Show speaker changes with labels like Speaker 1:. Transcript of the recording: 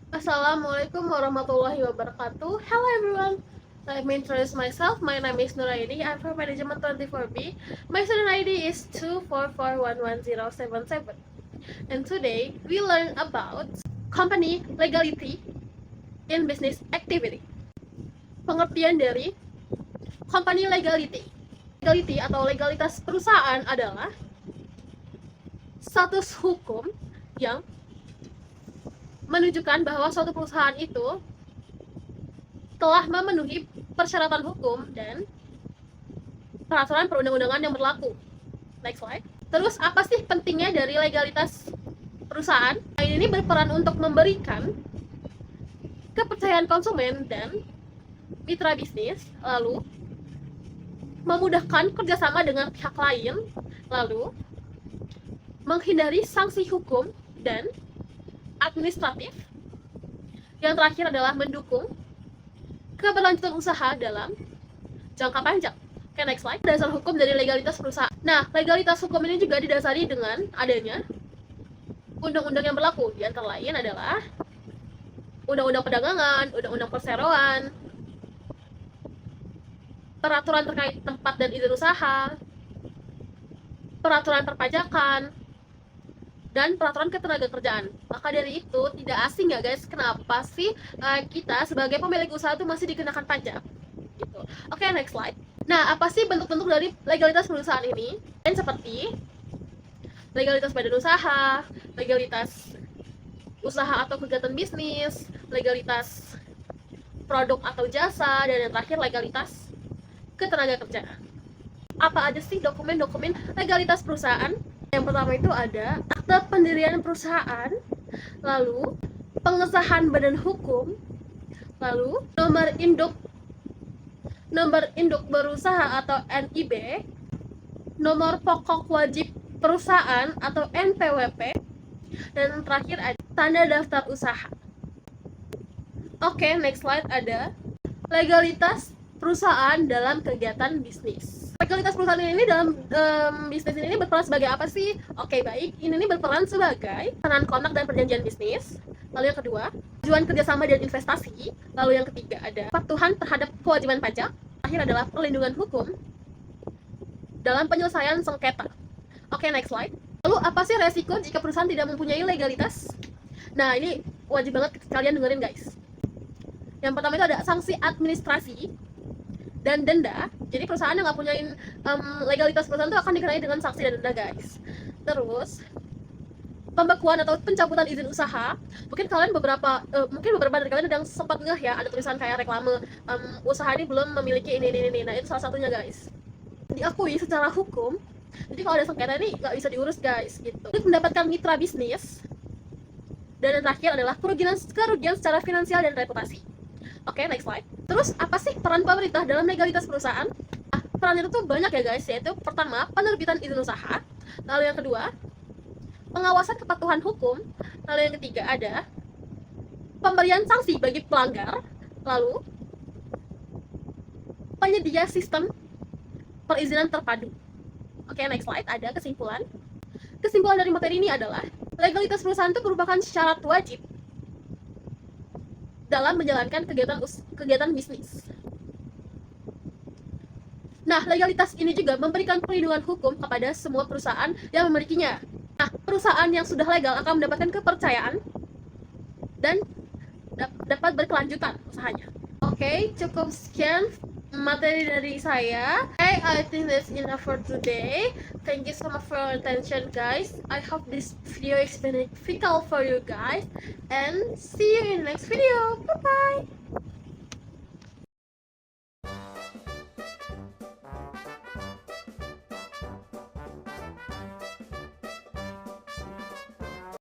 Speaker 1: Assalamualaikum warahmatullahi wabarakatuh. Hello everyone. Let me introduce myself. My name is Nuraini. I'm from Management 24B. My student ID is 244111077. And today we learn about company legality in business activity. Pengertian dari company legality. Legality atau legalitas perusahaan adalah status hukum yang menunjukkan bahwa suatu perusahaan itu telah memenuhi persyaratan hukum dan peraturan perundang-undangan yang berlaku. Next slide. Terus apa sih pentingnya dari legalitas perusahaan? Ini berperan untuk memberikan kepercayaan konsumen dan mitra bisnis, lalu memudahkan kerjasama dengan pihak lain, lalu menghindari sanksi hukum dan administratif. Yang terakhir adalah mendukung keberlanjutan usaha dalam jangka panjang. Oke, next slide. Dasar hukum dari legalitas perusahaan. Nah, legalitas hukum ini juga didasari dengan adanya undang-undang yang berlaku. Di antara lain adalah undang-undang perdagangan, undang-undang perseroan, peraturan terkait tempat dan izin usaha, peraturan perpajakan, dan peraturan ketenagakerjaan. Maka dari itu tidak asing ya guys, kenapa sih kita sebagai pemilik usaha itu masih dikenakan pajak gitu. Oke, next slide. Nah, apa sih bentuk-bentuk dari legalitas perusahaan ini? Dan seperti legalitas badan usaha, legalitas usaha atau kegiatan bisnis, legalitas produk atau jasa, dan yang terakhir legalitas ketenagakerjaan. Apa aja sih dokumen-dokumen legalitas perusahaan? Yang pertama itu ada akte pendirian perusahaan, lalu pengesahan badan hukum, lalu nomor induk berusaha atau NIB, nomor pokok wajib perusahaan atau NPWP, dan terakhir ada tanda daftar usaha. Oke, next slide ada legalitas perusahaan dalam kegiatan bisnis. Legalitas perusahaan ini dalam bisnis ini berperan sebagai apa sih? Oke, baik. Ini berperan sebagai peran kontrak dan perjanjian bisnis. Lalu yang kedua, tujuan kerjasama dan investasi. Lalu yang ketiga ada kepatuhan terhadap kewajiban pajak. Akhir adalah perlindungan hukum dalam penyelesaian sengketa. Oke, next slide. Lalu apa sih resiko jika perusahaan tidak mempunyai legalitas? Nah, ini wajib banget kalian dengerin guys. Yang pertama itu ada sanksi administrasi dan denda. Jadi perusahaan yang nggak punya legalitas perusahaan itu akan dikenai dengan sanksi dan denda guys. Terus pembekuan atau pencabutan izin usaha. Mungkin beberapa dari kalian udah sempat ngeh ya, ada tulisan kayak reklame usaha ini belum memiliki ini. Nah, itu salah satunya guys. Diakui secara hukum. Jadi kalau ada sengketa ini nggak bisa diurus guys gitu. Untuk mendapatkan mitra bisnis. Dan yang terakhir adalah kerugian secara finansial dan reputasi. Oke, next slide. Terus apa sih peran pemerintah dalam legalitas perusahaan? Nah, perannya itu banyak ya guys, yaitu pertama penerbitan izin usaha, lalu yang kedua pengawasan kepatuhan hukum, lalu yang ketiga ada pemberian sanksi bagi pelanggar, lalu penyedia sistem perizinan terpadu. Oke, next slide ada kesimpulan. Kesimpulan dari materi ini adalah legalitas perusahaan itu merupakan syarat wajib dalam menjalankan kegiatan bisnis. Nah, legalitas ini juga memberikan perlindungan hukum kepada semua perusahaan yang memilikinya. Nah, perusahaan yang sudah legal akan mendapatkan kepercayaan dan dapat berkelanjutan usahanya. Oke, cukup sekian materi dari saya. Okay, I think that's enough for today. Thank you so much for your attention guys. I hope this video is beneficial for you guys, and see you in the next video. Bye bye.